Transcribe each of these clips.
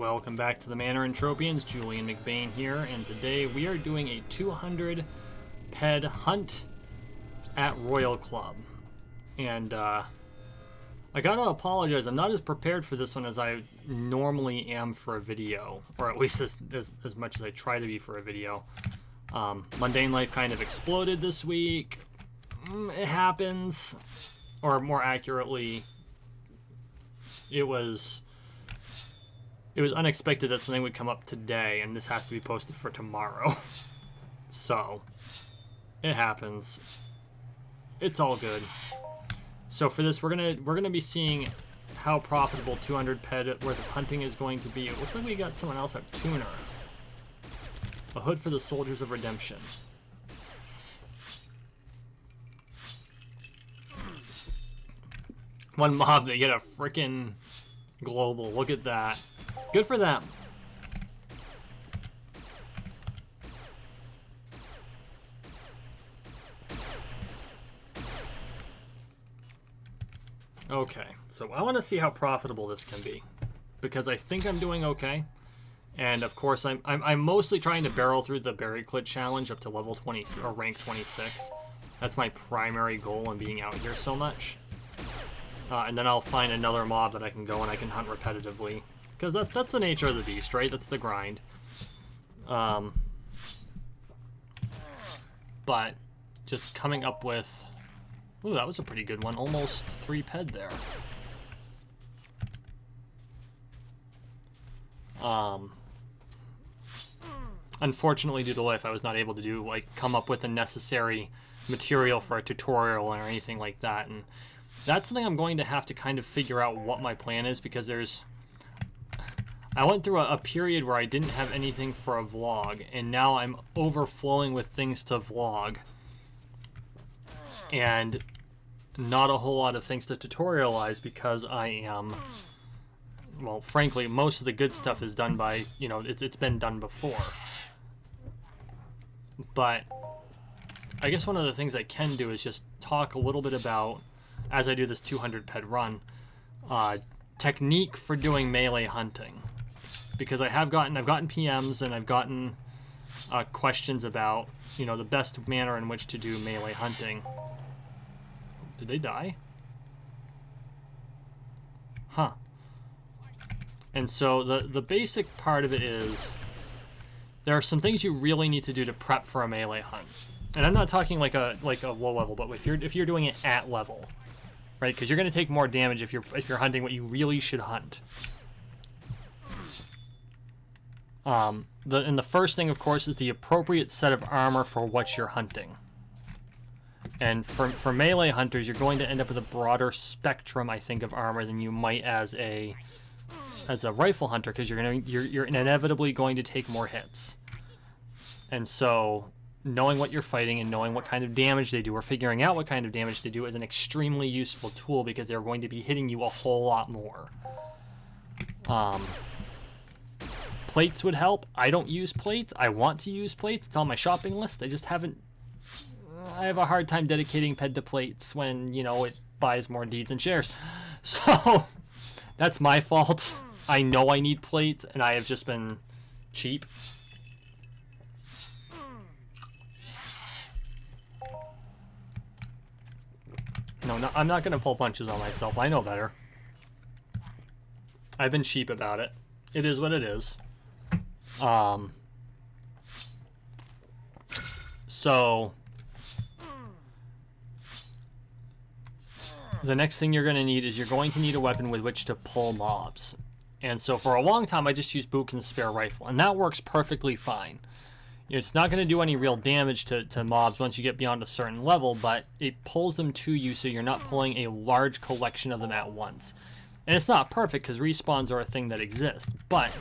Welcome back to the Manor Entropians. Julian McBain here, and today we are doing a 200 ped hunt at Royal Club. And I gotta apologize, I'm not as prepared for this one as I normally am for a video, or at least as much as I try to be for a video. Mundane life kind of exploded this week. It happens, or more accurately, it was unexpected that something would come up today, and this has to be posted for tomorrow. So, it happens. It's all good. So for this, we're gonna be seeing how profitable 200 ped worth of hunting is going to be. It looks like we got someone else at Tuner. A hood for the Soldiers of Redemption. One mob, they get a frickin' global. Look at that. Good for them. Okay, so I want to see how profitable this can be, because I think I'm doing okay. And of course, I'm mostly trying to barrel through the Berry Clit challenge up to level 20 or rank 26. That's my primary goal in being out here so much. And then I'll find another mob that I can go and I can hunt repetitively. Because that's the nature of the beast, right? That's the grind. But just coming up with... Ooh, that was a pretty good one. Almost 3 ped there. Unfortunately, due to life, I was not able to come up with the necessary material for a tutorial or anything like that. And that's something I'm going to have to kind of figure out what my plan is, because I went through a period where I didn't have anything for a vlog, and now I'm overflowing with things to vlog. And not a whole lot of things to tutorialize, because I am, well, frankly, most of the good stuff is done by, you know, it's been done before. But I guess one of the things I can do is just talk a little bit about, as I do this 200 ped run, technique for doing melee hunting. Because I've gotten PMs and I've gotten questions about, you know, the best manner in which to do melee hunting. Did they die? Huh. And so the basic part of it is, there are some things you really need to do to prep for a melee hunt. And I'm not talking like a low level, but if you're doing it at level, right? Because you're going to take more damage if you're hunting what you really should hunt. And the first thing, of course, is the appropriate set of armor for what you're hunting. And for melee hunters, you're going to end up with a broader spectrum, I think, of armor than you might as a rifle hunter, because you're inevitably going to take more hits. And so, knowing what you're fighting and knowing what kind of damage they do, or figuring out what kind of damage they do, is an extremely useful tool, because they're going to be hitting you a whole lot more. Plates would help. I don't use plates. I want to use plates. It's on my shopping list. I just haven't... I have a hard time dedicating ped to plates when, you know, it buys more deeds and shares. So, that's my fault. I know I need plates, and I have just been cheap. No, I'm not going to pull punches on myself. I know better. I've been cheap about it. It is what it is. So the next thing you're going to need is you're going to need a weapon with which to pull mobs. And so for a long time, I just used boot and spare rifle, and that works perfectly fine. It's not going to do any real damage to mobs once you get beyond a certain level, but it pulls them to you so you're not pulling a large collection of them at once. And it's not perfect, because respawns are a thing that exist, but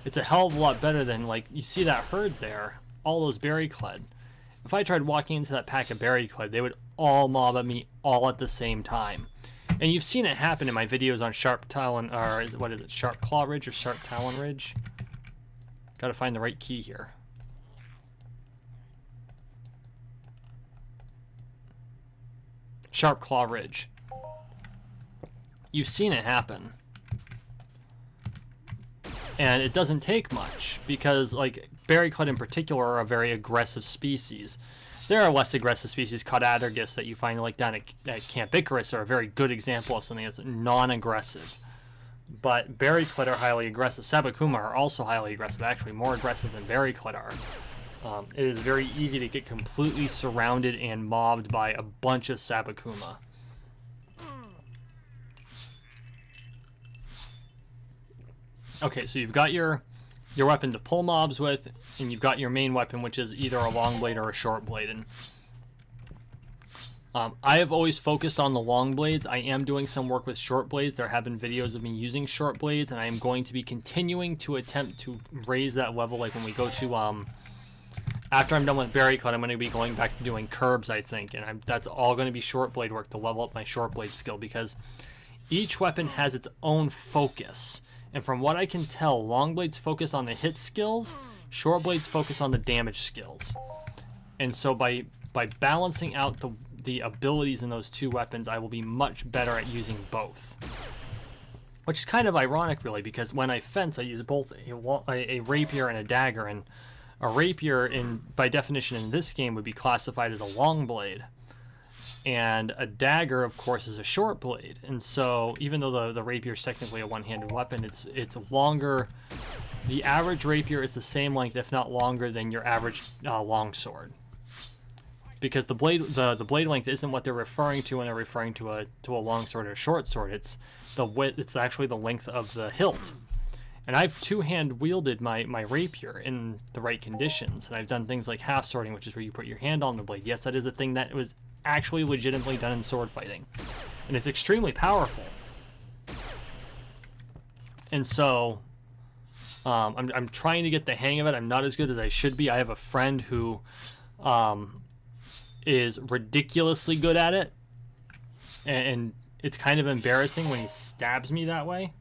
it's a hell of a lot better than, like, you see that herd there, all those berry clad. If I tried walking into that pack of berry clad, they would all mob at me all at the same time. And you've seen it happen in my videos on Sharp Talon, or what is it, Sharp Claw Ridge or Sharp Talon Ridge? Gotta find the right key here. Sharp Claw Ridge. You've seen it happen. And it doesn't take much, because like berryclad in particular are a very aggressive species. There are less aggressive species, Caudadergus, that you find like down at Camp Icarus, are a very good example of something that's non-aggressive. But berryclad are highly aggressive. Sabakuma are also highly aggressive, actually more aggressive than berryclad are. It is very easy to get completely surrounded and mobbed by a bunch of Sabakuma. Okay, so you've got your weapon to pull mobs with, and you've got your main weapon, which is either a long blade or a short blade. And I have always focused on the long blades. I am doing some work with short blades. There have been videos of me using short blades, and I am going to be continuing to attempt to raise that level. Like when we go to after I'm done with berryclad, I'm going to be going back to doing curbs, I think, and that's all going to be short blade work to level up my short blade skill, because each weapon has its own focus. And from what I can tell, long blades focus on the hit skills, short blades focus on the damage skills. And so by balancing out the abilities in those two weapons, I will be much better at using both. Which is kind of ironic, really, because when I fence, I use both a rapier and a dagger. And a rapier, by definition in this game, would be classified as a long blade. And a dagger, of course, is a short blade. And so even though the rapier is technically a one-handed weapon, it's longer. The average rapier is the same length, if not longer, than your average longsword. Because the blade length isn't what they're referring to when they're referring to a longsword or a short sword. It's the width. It's actually the length of the hilt. And I've two-hand wielded my rapier in the right conditions, and I've done things like half swording, which is where you put your hand on the blade. Yes, that is a thing that was actually legitimately done in sword fighting, and it's extremely powerful. And so I'm trying to get the hang of it. I'm not as good as I should be. I have a friend who is ridiculously good at it, and it's kind of embarrassing when he stabs me that way,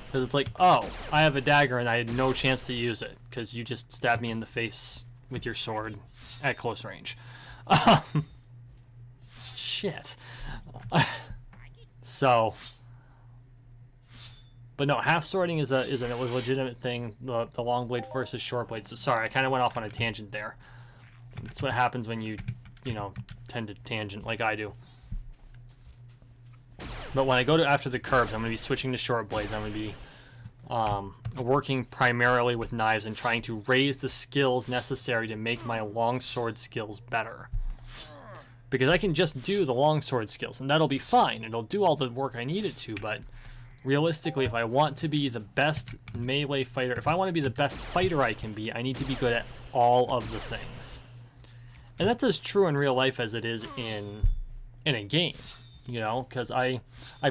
because it's like, oh, I have a dagger and I had no chance to use it because you just stabbed me in the face with your sword at close range. Shit. So, but no, half swording is a legitimate thing. The long blade versus short blade. So sorry, I kind of went off on a tangent there. That's what happens when you tend to tangent like I do. But when I go to after the curbs, I'm going to be switching to short blades. I'm going to be working primarily with knives and trying to raise the skills necessary to make my longsword skills better. Because I can just do the longsword skills, and that'll be fine. It'll do all the work I need it to, but realistically, if I want to be the best melee fighter, if I want to be the best fighter I can be, I need to be good at all of the things. And that's as true in real life as it is in a game. Because I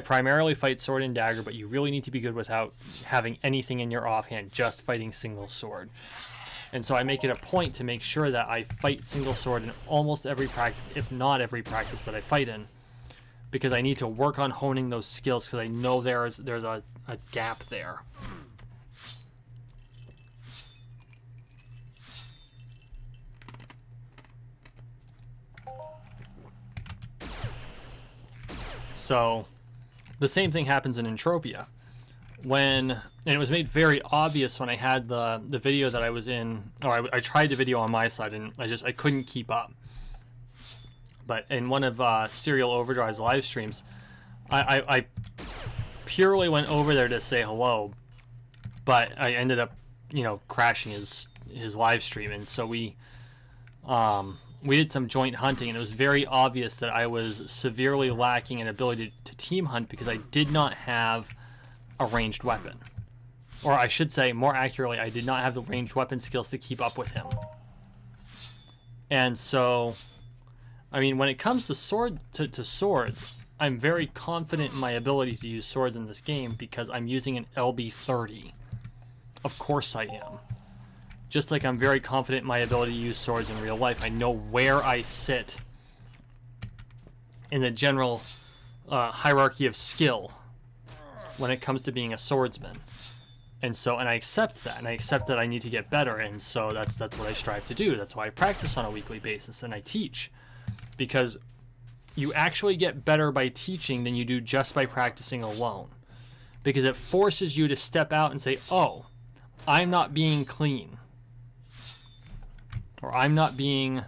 primarily fight sword and dagger, but you really need to be good without having anything in your offhand, just fighting single sword. And so I make it a point to make sure that I fight single sword in almost every practice, if not every practice that I fight in, because I need to work on honing those skills, because I know there's a gap there. So the same thing happens in Entropia. And it was made very obvious when I had the video that I was in, or I tried the video on my side, and I couldn't keep up. But in one of Serial Overdrive's live streams, I purely went over there to say hello, but I ended up, crashing his live stream, and so we did some joint hunting, and it was very obvious that I was severely lacking in ability to team hunt because I did not have a ranged weapon. Or I should say, more accurately, I did not have the ranged weapon skills to keep up with him. And so, I mean, when it comes to swords, I'm very confident in my ability to use swords in this game because I'm using an LB30. Of course I am. Just like I'm very confident in my ability to use swords in real life. I know where I sit in the general hierarchy of skill when it comes to being a swordsman. And I accept that, and I accept that I need to get better, and so that's what I strive to do. That's why I practice on a weekly basis, and I teach. Because you actually get better by teaching than you do just by practicing alone. because it forces you to step out and say, oh, I'm not being clean. Or I'm not being...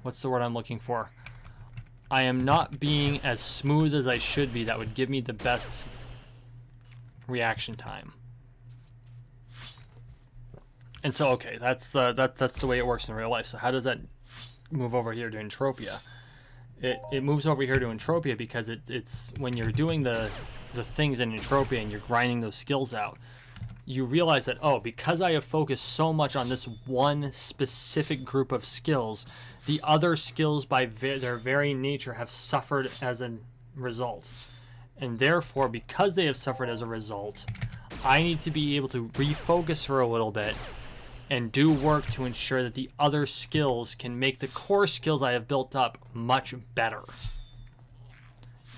What's the word I'm looking for? I am not being as smooth as I should be. That would give me the best reaction time. And so, okay, that's the way it works in real life. So how does that move over here to Entropia? It moves over here to Entropia because it's when you're doing the things in Entropia and you're grinding those skills out, you realize that, oh, because I have focused so much on this one specific group of skills, the other skills by their very nature have suffered as a result. And therefore, because they have suffered as a result, I need to be able to refocus for a little bit and do work to ensure that the other skills can make the core skills I have built up much better.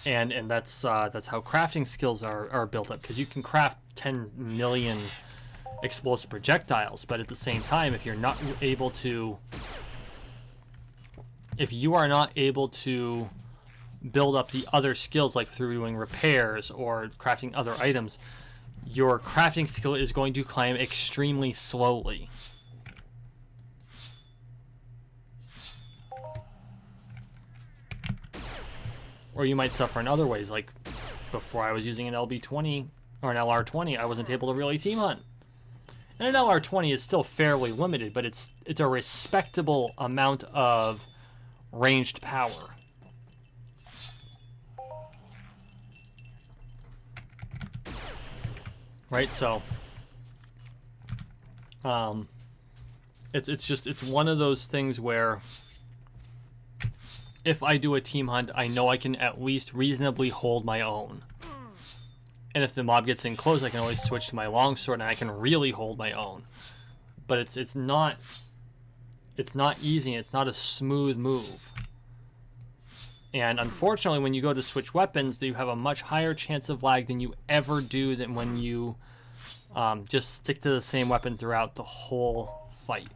And that's how crafting skills are built up, because you can craft 10 million explosive projectiles, but at the same time, if you are not able to build up the other skills, like through doing repairs or crafting other items, your crafting skill is going to climb extremely slowly. Or you might suffer in other ways, like before I was using an LB20 or an LR20, I wasn't able to really team hunt. And an LR20 is still fairly limited, but it's a respectable amount of ranged power. Right, so it's one of those things where if I do a team hunt, I know I can at least reasonably hold my own. And if the mob gets in close, I can always switch to my longsword and I can really hold my own. But it's not easy, it's not a smooth move. And unfortunately, when you go to switch weapons, you have a much higher chance of lag than you ever do than when you just stick to the same weapon throughout the whole fight.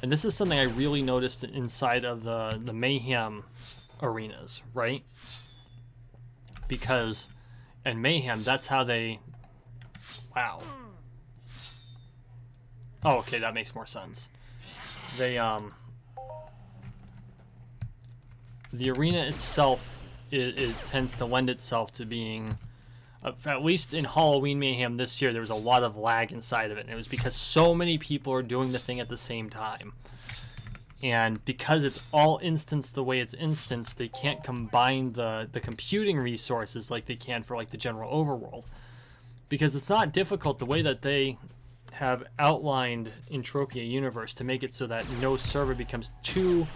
And this is something I really noticed inside of the Mayhem arenas, right? Because in Mayhem, that's how they... Wow. Oh, okay, that makes more sense. They, the arena itself, it tends to lend itself to being... at least in Halloween Mayhem this year, there was a lot of lag inside of it. And it was because so many people are doing the thing at the same time. And because it's all instanced the way it's instanced, they can't combine the computing resources like they can for like the general overworld. Because it's not difficult the way that they have outlined Entropia Universe to make it so that no server becomes too...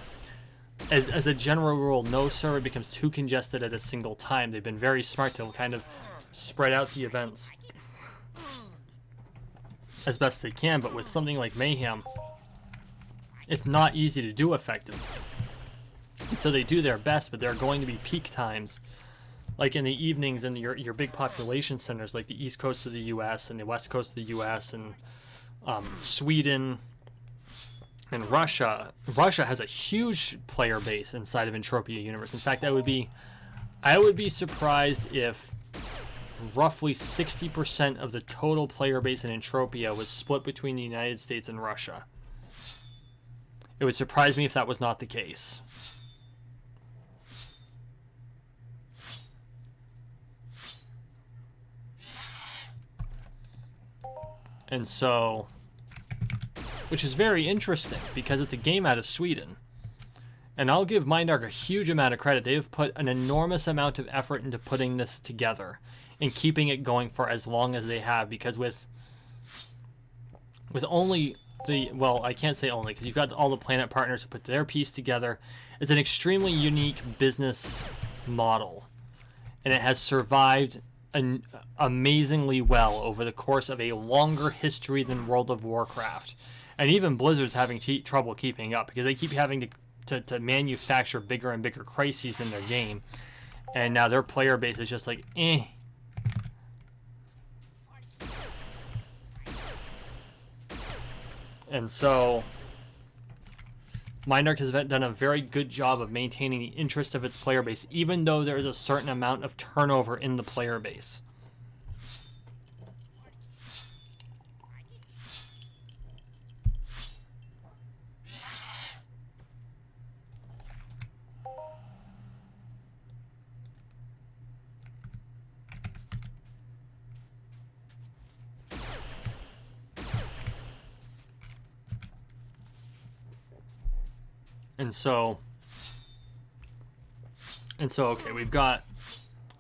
As a general rule, no server becomes too congested at a single time. They've been very smart to kind of spread out the events as best they can, but with something like Mayhem, it's not easy to do effectively. And so they do their best, but there are going to be peak times, like in the evenings in your big population centers, like the east coast of the U.S. and the west coast of the U.S. and Sweden and Russia. Russia has a huge player base inside of Entropia Universe. In fact, I would be surprised if roughly 60% of the total player base in Entropia was split between the United States and Russia. It would surprise me if that was not the case. And so, which is very interesting because it's a game out of Sweden. And I'll give Mindark a huge amount of credit. They have put an enormous amount of effort into putting this together and keeping it going for as long as they have, because with only the, well, I can't say only, because you've got all the planet partners who put their piece together. It's an extremely unique business model, and it has survived amazingly well over the course of a longer history than World of Warcraft. And even Blizzard's having trouble keeping up, because they keep having to manufacture bigger and bigger crises in their game, and now their player base is just like, eh. And so Mindark has done a very good job of maintaining the interest of its player base, even though there is a certain amount of turnover in the player base. And so okay, we've got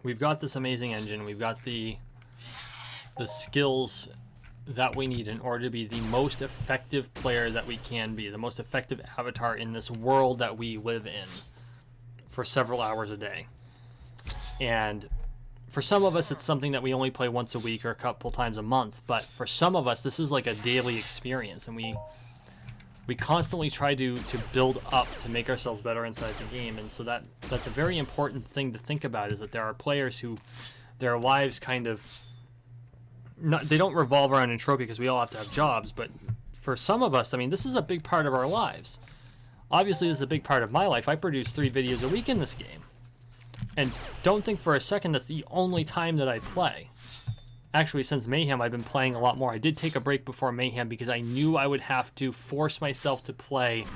this amazing engine. We've got the skills that we need in order to be the most effective player that we can be, the most effective avatar in this world that we live in for several hours a day. And for some of us, it's something that we only play once a week or a couple times a month. But for some of us, this is like a daily experience, and we constantly try to build up to make ourselves better inside the game. And so that's a very important thing to think about, is that there are players who their lives kind of they don't revolve around Entropia because we all have to have jobs, but for some of us, I mean, this is a big part of our lives. Obviously, this is a big part of my life. I produce 3 videos a week in this game. And don't think for a second that's the only time that I play. Actually, since Mayhem, I've been playing a lot more. I did take a break before Mayhem because I knew I would have to force myself to play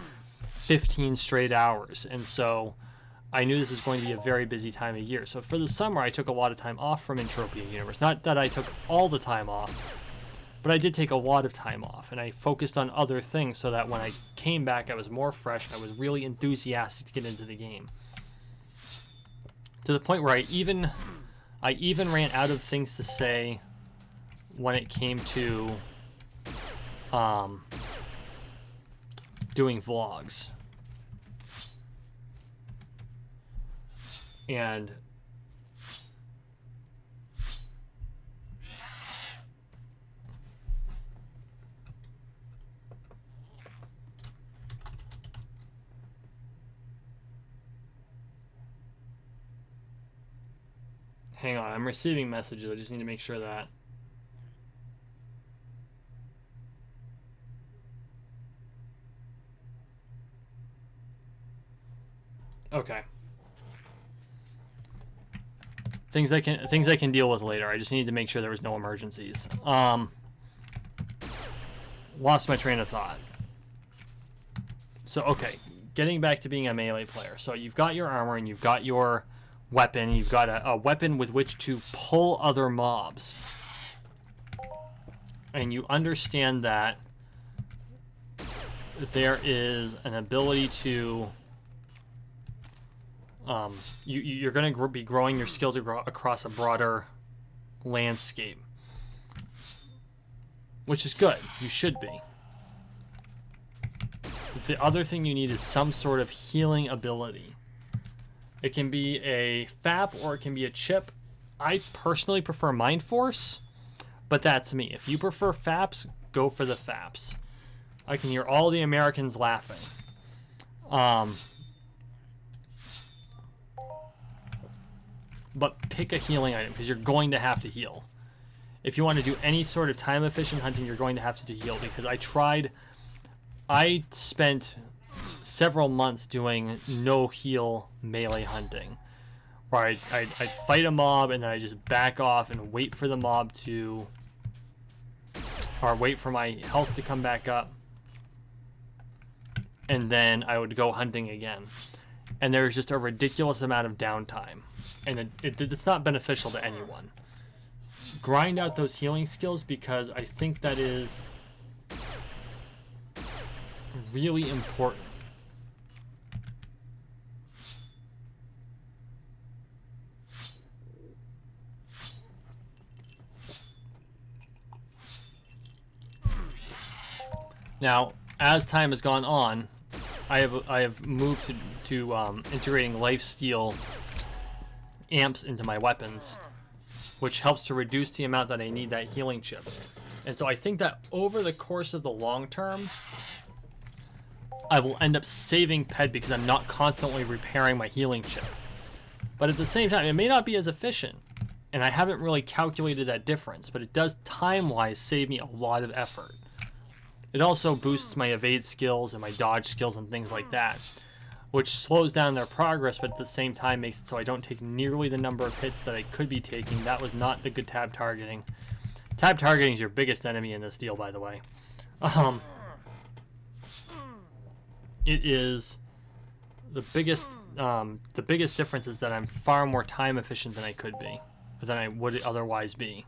15 straight hours. And so I knew this was going to be a very busy time of year. So for the summer, I took a lot of time off from Entropia Universe. Not that I took all the time off, but I did take a lot of time off. And I focused on other things so that when I came back, I was more fresh. I was really enthusiastic to get into the game. To the point where I even ran out of things to say when it came to doing vlogs. And hang on, I'm receiving messages. I just need to make sure that. Okay. Things I can deal with later. I just need to make sure there was no emergencies. Lost my train of thought. So okay, getting back to being a melee player. So you've got your armor and you've got your weapon. You've got a weapon with which to pull other mobs. And you understand that there is an ability to you're going to be growing your skills across a broader landscape, which is good. You should be. The other thing you need is some sort of healing ability. It can be a FAP or it can be a chip. I personally prefer Mind Force, but that's me. If you prefer FAPs, go for the FAPs. I can hear all the Americans laughing. But pick a healing item because you're going to have to heal. If you want to do any sort of time efficient hunting, you're going to have to heal, because I spent several months doing no heal melee hunting, where I'd fight a mob and then I just back off and wait for the mob to, or wait for my health to come back up, and then I would go hunting again. And there's just a ridiculous amount of downtime, and it's not beneficial to anyone. Grind out those healing skills, because I think that is really important. Now, as time has gone on, I have moved to integrating lifesteal amps into my weapons, which helps to reduce the amount that I need that healing chip. And so I think that over the course of the long term, I will end up saving PED because I'm not constantly repairing my healing chip. But at the same time, it may not be as efficient, and I haven't really calculated that difference, but it does time-wise save me a lot of effort. It also boosts my evade skills and my dodge skills and things like that, which slows down their progress, but at the same time makes it so I don't take nearly the number of hits that I could be taking. That was not the good tab targeting. Tab targeting is your biggest enemy in this deal, by the way. It is the biggest difference is that I'm far more time efficient than I could be, than I would otherwise be.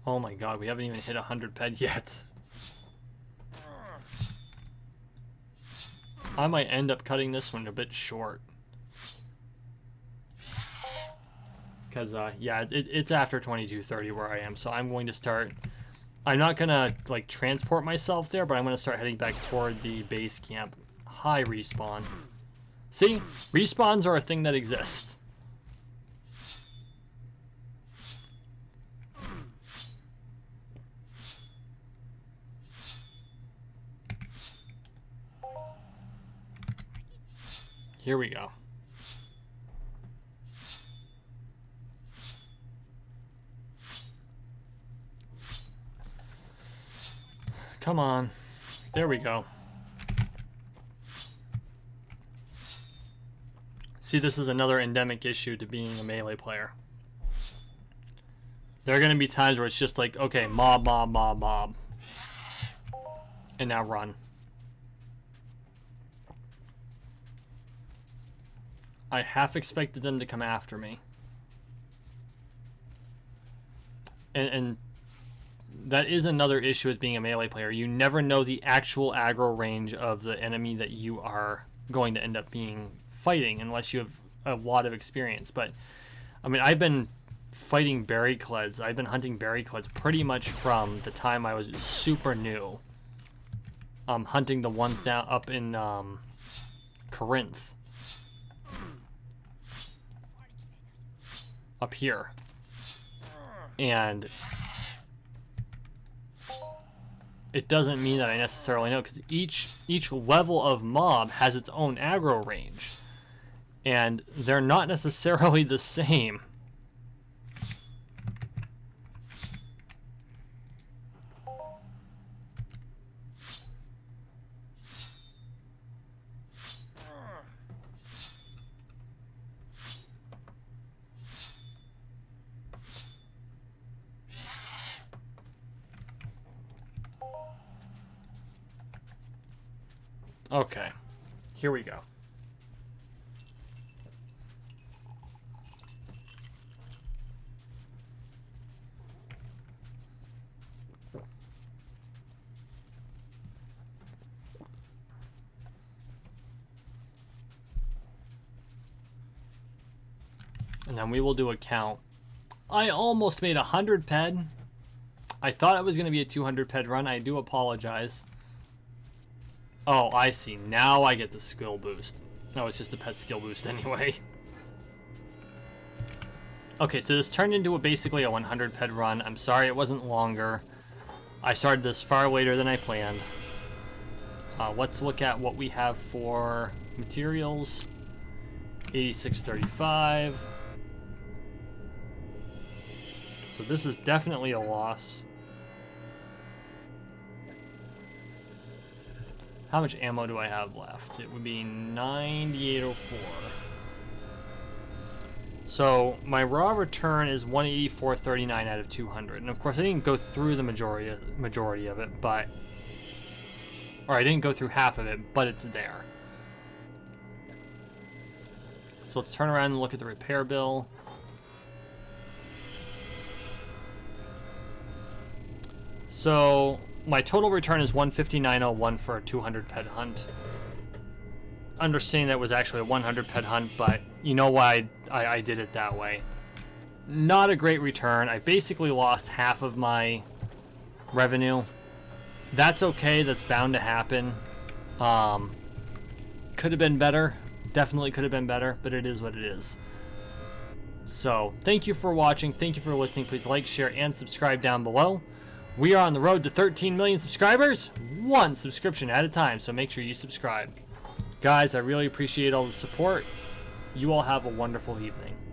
Oh my god, we haven't even hit 100 ped yet. I might end up cutting this one a bit short. Because, yeah, it's after 22:30 where I am, so I'm going to start... I'm not going to, like, transport myself there, but I'm going to start heading back toward the base camp. High respawn. See? Respawns are a thing that exists. Here we go. Come on. There we go. See, this is another endemic issue to being a melee player. There are going to be times where it's just like, okay, mob, mob, mob, mob. And now run. I half expected them to come after me. And that is another issue with being a melee player. You never know the actual aggro range of the enemy that you are going to end up being fighting unless you have a lot of experience. But, I mean, I've been fighting berry cleds. I've been hunting berry cleds pretty much from the time I was super new. Hunting the ones down up in Corinth. Up here. And it doesn't mean that I necessarily know, because each level of mob has its own aggro range, and they're not necessarily the same. Okay, here we go. And then we will do a count. I almost made 100 ped. I thought it was going to be a 200 ped run. I do apologize. Oh, I see. Now I get the skill boost. No, it's just a pet skill boost anyway. Okay, so this turned into basically a 100 ped run. I'm sorry it wasn't longer. I started this far later than I planned. Let's look at what we have for materials. 8635. So this is definitely a loss. How much ammo do I have left? It would be 9804. So my raw return is 184.39 out of 200. And of course I didn't go through the majority of it, but... Or I didn't go through half of it, but it's there. So let's turn around and look at the repair bill. So my total return is 159.01 for a 200 ped hunt. Understanding that was actually a 100 ped hunt, but you know why I did it that way. Not a great return. I basically lost half of my revenue. That's okay. That's bound to happen. Could have been better. Definitely could have been better, but it is what it is. So thank you for watching. Thank you for listening. Please like, share, and subscribe down below. We are on the road to 13 million subscribers, one subscription at a time, so make sure you subscribe. Guys, I really appreciate all the support. You all have a wonderful evening.